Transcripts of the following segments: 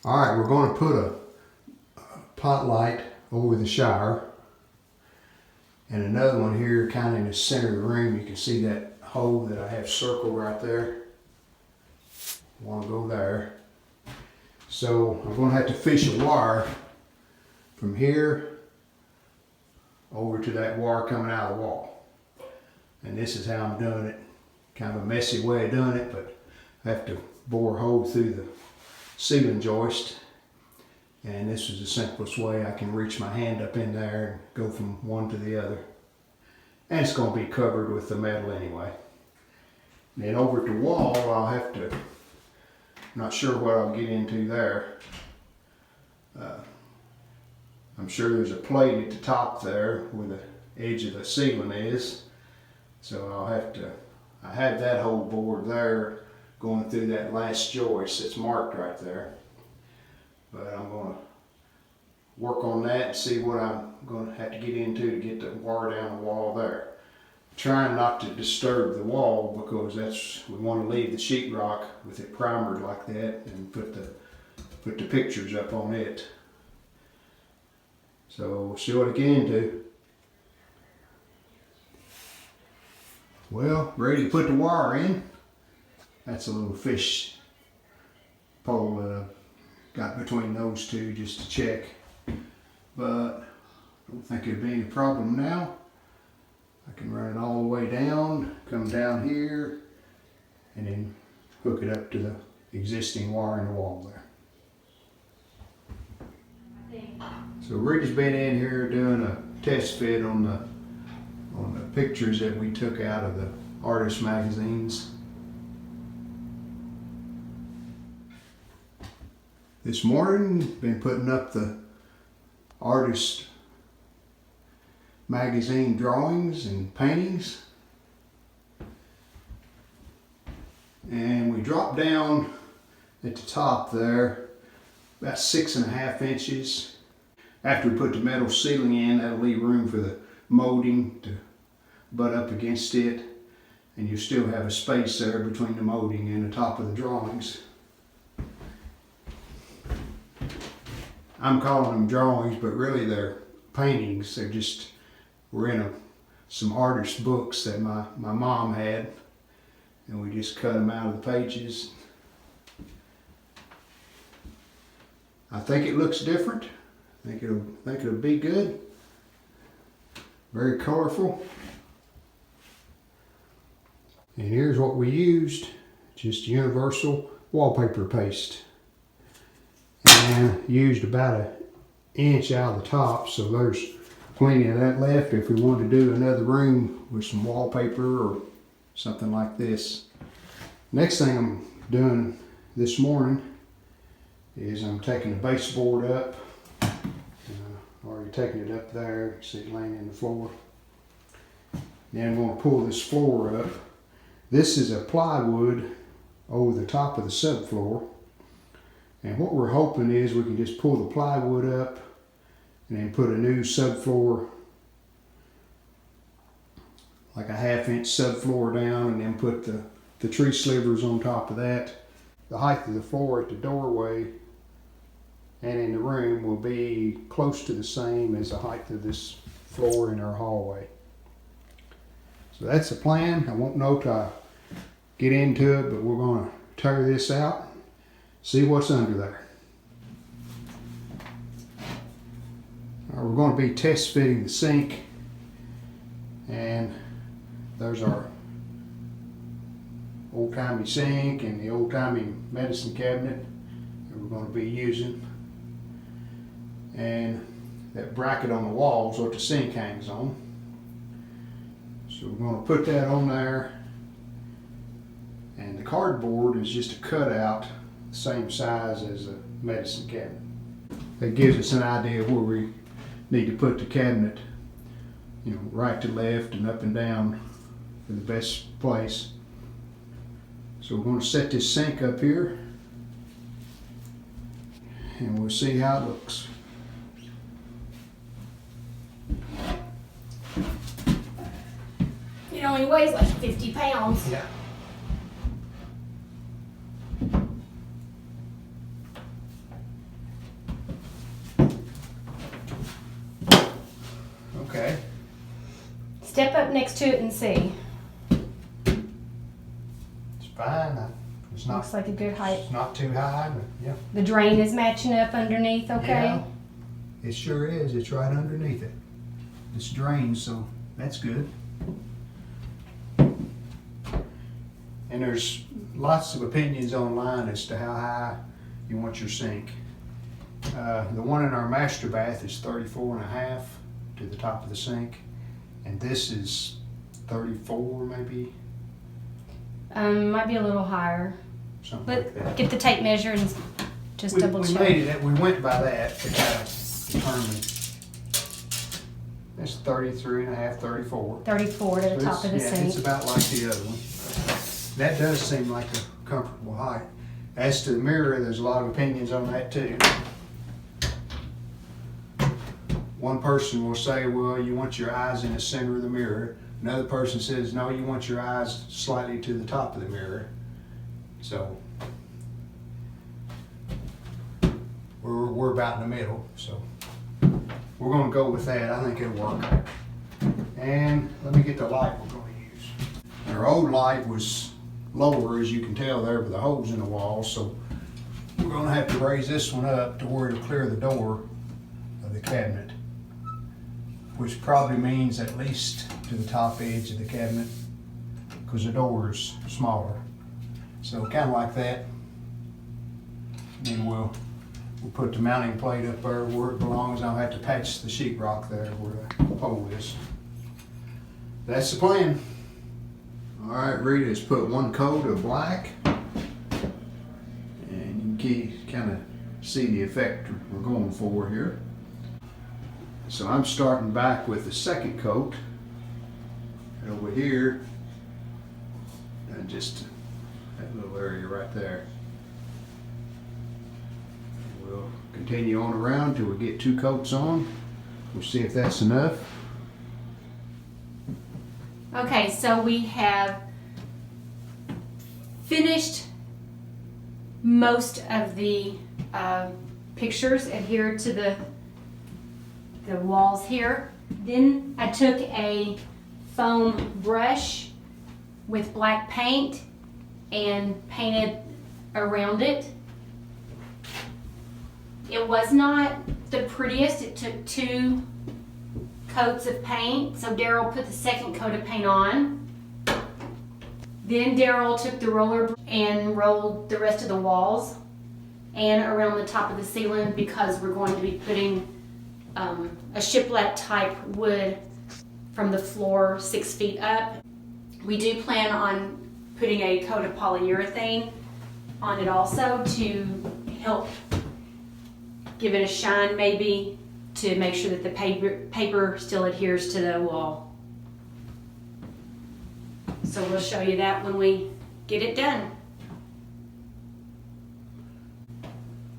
All right, we're going to put a pot light over the shower and another one here kind of in the center of the room. You can see that hole that I have circled right there. Want to go there. So I'm going to have to fish a wire from here over to that wire coming out of the wall. And this is how I'm doing it. Kind of a messy way of doing it, but I have to bore a hole through the ceiling joist. And this is the simplest way I can reach my hand up in there and go from one to the other. And it's going to be covered with the metal anyway. And then over at the wall, I'll have to, not sure what I'll get into there. I'm sure there's a plate at the top there where the edge of the ceiling is. So I'll have to, I have that whole board there going through that last joist that's marked right there. But I'm going to work on that and see what I'm going to have to get into to get the wire down the wall there. Trying not to disturb the wall because that's, we want to leave the sheetrock with it primered like that and put the pictures up on it. So we'll see what I get into. Well, ready to put the wire in. That's a little fish pole that I got between those two just to check. But I don't think it'd be any problem now. I can run it all the way down, come down here, and then hook it up to the existing wire in the wall there. So Ricky's been in here doing a test fit on the pictures that we took out of the artist magazines. This morning, been putting up the artist magazine drawings and paintings. And we dropped down at the top there about 6.5 inches. After we put the metal ceiling in, that'll leave room for the molding to butt up against it, and you still have a space there between the molding and the top of the drawings. I'm calling them drawings, but really they're paintings. They're just, we're in some artist books that my mom had, and we just cut them out of the pages. I think it looks different. I think it'll be good. Very colorful. And here's what we used, just universal wallpaper paste. And used about 1 inch out of the top, so there's plenty of that left if we want to do another room with some wallpaper or something like this. Next thing I'm doing this morning is I'm taking the baseboard up. Already taking it up there, you see it laying in the floor. Then I'm going to pull this floor up. This is a plywood over the top of the subfloor. And what we're hoping is we can just pull the plywood up and then put a new subfloor, like a 1/2 inch subfloor down, and then put the tree slivers on top of that. The height of the floor at the doorway and in the room will be close to the same as the height of this floor in our hallway. So that's the plan. I won't know till I get into it, but we're going to tear this out, see what's under there. We're going to be test fitting the sink, and there's our old-timey sink and the old-timey medicine cabinet that we're going to be using. And that bracket on the wall is what the sink hangs on. So we're going to put that on there. And the cardboard is just a cutout, the same size as a medicine cabinet. That gives us an idea of where we need to put the cabinet, you know, right to left and up and down for the best place. So we're going to set this sink up here and we'll see how it looks. It only weighs like 50 pounds. Yeah. step up next to it and see. It's fine. It's not. Looks like a good height. It's not too high, but yeah. The drain is matching up underneath, okay? Yeah, it sure is. It's right underneath it. It's drained, so that's good. And there's lots of opinions online as to how high you want your sink. The one in our master bath is 34.5 to the top of the sink, and this is 34 maybe, Might be a little higher. something like that. Get the tape measure and just double We check. made it. We went by that to kind of determine. That's 33.5, 34. 34 to the top of the Yeah, sink. it's about like the other one. That does seem like a comfortable height. As to the mirror, there's a lot of opinions on that too. One person will say, well, you want your eyes in the center of the mirror. Another person says, no, you want your eyes slightly to the top of the mirror. So we're about in the middle. So we're going to go with that. I think it'll work. And let me get the light we're going to use. Our old light was lower, as you can tell there, with the holes in the wall. So we're going to have to raise this one up to where it'll clear the door of the cabinet, which probably means at least to the top edge of the cabinet, because the door is smaller. So kind of like that. Then we'll put the mounting plate up there where it belongs. I'll have to patch the sheetrock there where the pole is. That's the plan. All right, Rita has put one coat of black, and you can kind of see the effect we're going for here. So I'm starting back with the second coat over here, and just that little area right there. We'll continue on around till we get 2 coats on. We'll see if that's enough. Okay, so we have finished most of the pictures adhered to the walls here. Then I took a foam brush with black paint and painted around it. It was not the prettiest. It took 2 coats of paint. So Daryl put the second coat of paint on. Then Daryl took the roller and rolled the rest of the walls and around the top of the ceiling, because we're going to be putting a shiplap type wood from the floor 6 feet up. We do plan on putting a coat of polyurethane on it also to help give it a shine, maybe to make sure that the paper still adheres to the wall. So we'll show you that when we get it done.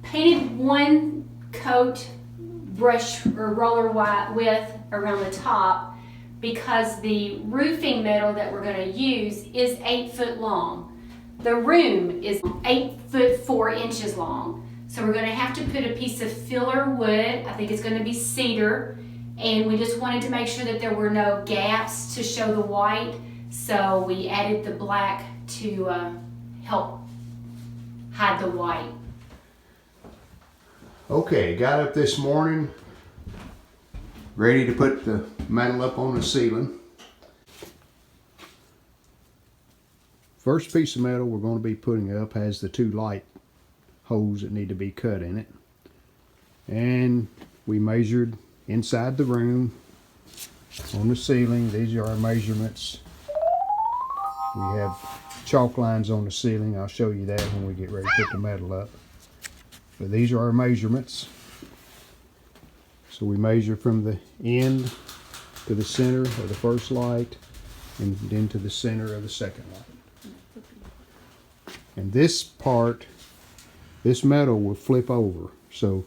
Painted 1 coat brush or roller width around the top, because the roofing metal that we're going to use is 8 foot long. The room is 8 foot 4 inches long. So we're going to have to put a piece of filler wood. I think it's going to be cedar, and we just wanted to make sure that there were no gaps to show the white. So we added the black to help hide the white. Okay, got up this morning, ready to put the metal up on the ceiling. First piece of metal we're going to be putting up has the 2 light holes that need to be cut in it. And we measured inside the room on the ceiling. These are our measurements. We have chalk lines on the ceiling. I'll show you that when we get ready to put the metal up. But these are our measurements. So we measure from the end to the center of the first light, and then to the center of the second light. And this part, this metal will flip over. So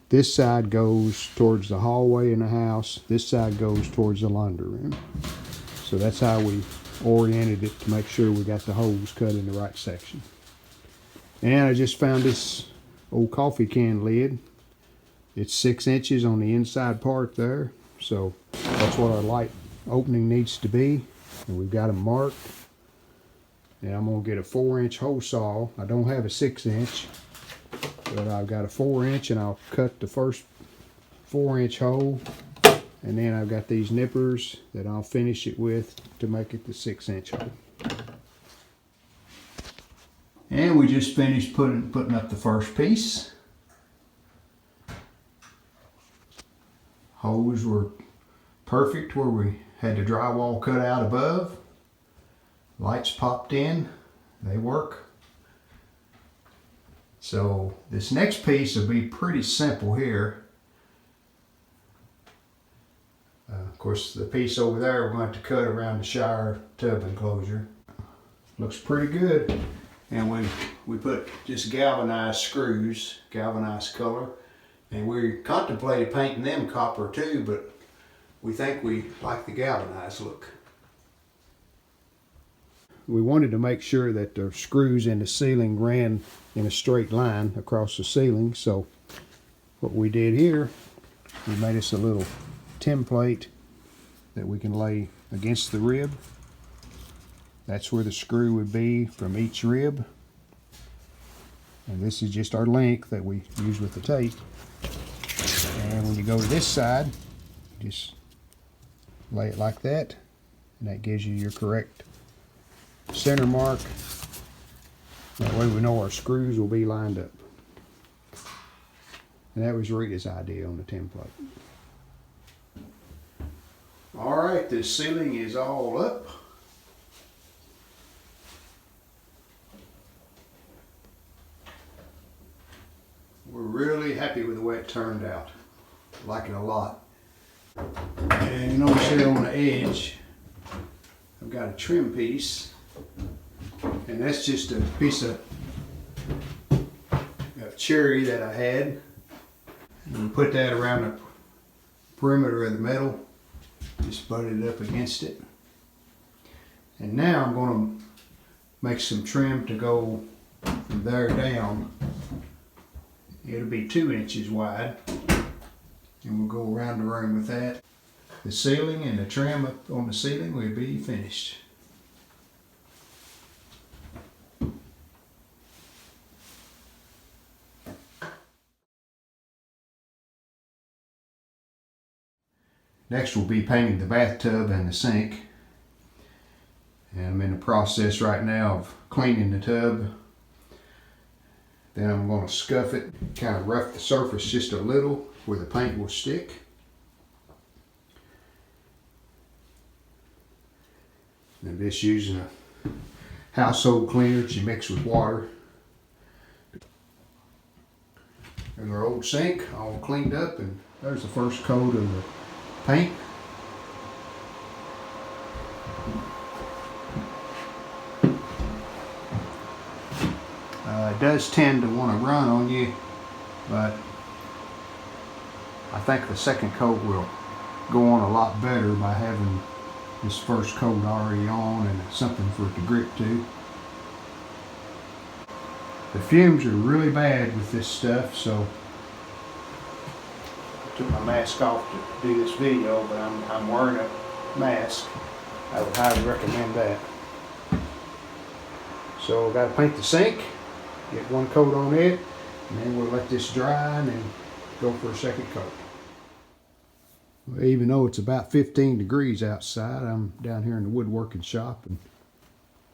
this side goes towards the hallway in the house. This side goes towards the laundry room. So that's how we oriented it, to make sure we got the holes cut in the right section. And I just found this old coffee can lid. It's 6 inches on the inside part there. So that's what our light opening needs to be, and we've got them marked. And I'm going to get a 4-inch hole saw. I don't have a 6-inch, but I've got a 4-inch, and I'll cut the first 4-inch hole, and then I've got these nippers that I'll finish it with to make it the 6-inch hole. And we just finished putting up the first piece. Holes were perfect where we had the drywall cut out above. Lights popped in, they work. So this next piece will be pretty simple here. Of course, the piece over there we're going to cut around the shower tub enclosure. Looks pretty good. And we put just galvanized screws, galvanized color. And we contemplated painting them copper too, but we think we like the galvanized look. We wanted to make sure that the screws in the ceiling ran in a straight line across the ceiling. So what we did here, we made us a little template that we can lay against the rib. That's where the screw would be from each rib. And this is just our length that we use with the tape. And when you go to this side, just lay it like that, and that gives you your correct center mark. That way we know our screws will be lined up. And that was Rita's idea on the template. Alright, the ceiling is all up. We're really happy with the way it turned out. Like it a lot. And you notice here on the edge, I've got a trim piece. And that's just a piece of cherry that I had. And we put that around the perimeter of the metal. Just butt it up against it. And now I'm going to make some trim to go from there down. It'll be 2 inches wide. And we'll go around the room with that. The ceiling and the trim up on the ceiling will be finished. Next we'll be painting the bathtub and the sink. And I'm in the process right now of cleaning the tub. Then I'm going to scuff it, kind of rough the surface just a little where the paint will stick. And this using a household cleaner that you mix with water. There's our old sink all cleaned up, and there's the first coat of the paint. It does tend to want to run on you, but I think the second coat will go on a lot better by having this first coat already on and something for it to grip to. The fumes are really bad with this stuff, so I took my mask off to do this video, but I'm wearing a mask. I would highly recommend that. So I've got to paint the sink, get one coat on it, and then we'll let this dry and then go for a second coat. Well, even though it's about 15 degrees outside, I'm down here in the woodworking shop and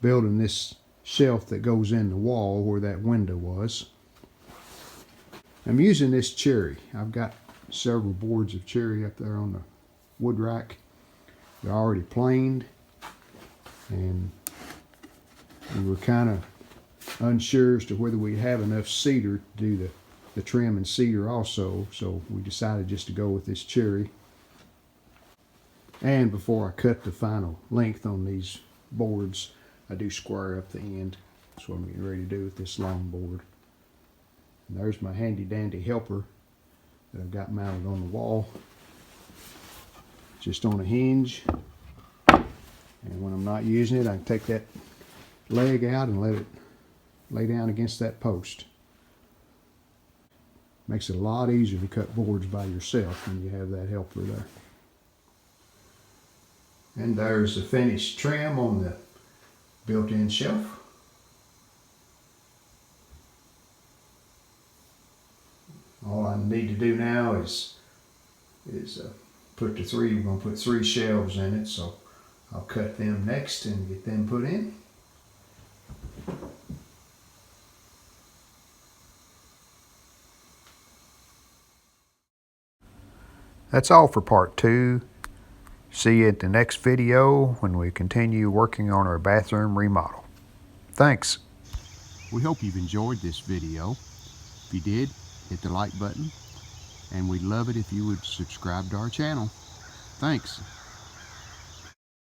building this shelf that goes in the wall where that window was. I'm using this cherry. I've got several boards of cherry up there on the wood rack. They're already planed, and we were kind of unsure as to whether we'd have enough cedar to do the trim and cedar also, so we decided just to go with this cherry. And before I cut the final length on these boards, I do square up the end. That's what I'm getting ready to do with this long board. And there's my handy dandy helper that I've got mounted on the wall, just on a hinge. And when I'm not using it, I can take that leg out and let it lay down against that post. Makes it a lot easier to cut boards by yourself when you have that helper there. And there's the finished trim on the built-in shelf. All I need to do now is put the three, we're going to put 3 shelves in it, so I'll cut them next and get them put in. That's all for part 2. See you at the next video when we continue working on our bathroom remodel. Thanks. We hope you've enjoyed this video. If you did, hit the like button, and we'd love it if you would subscribe to our channel. Thanks.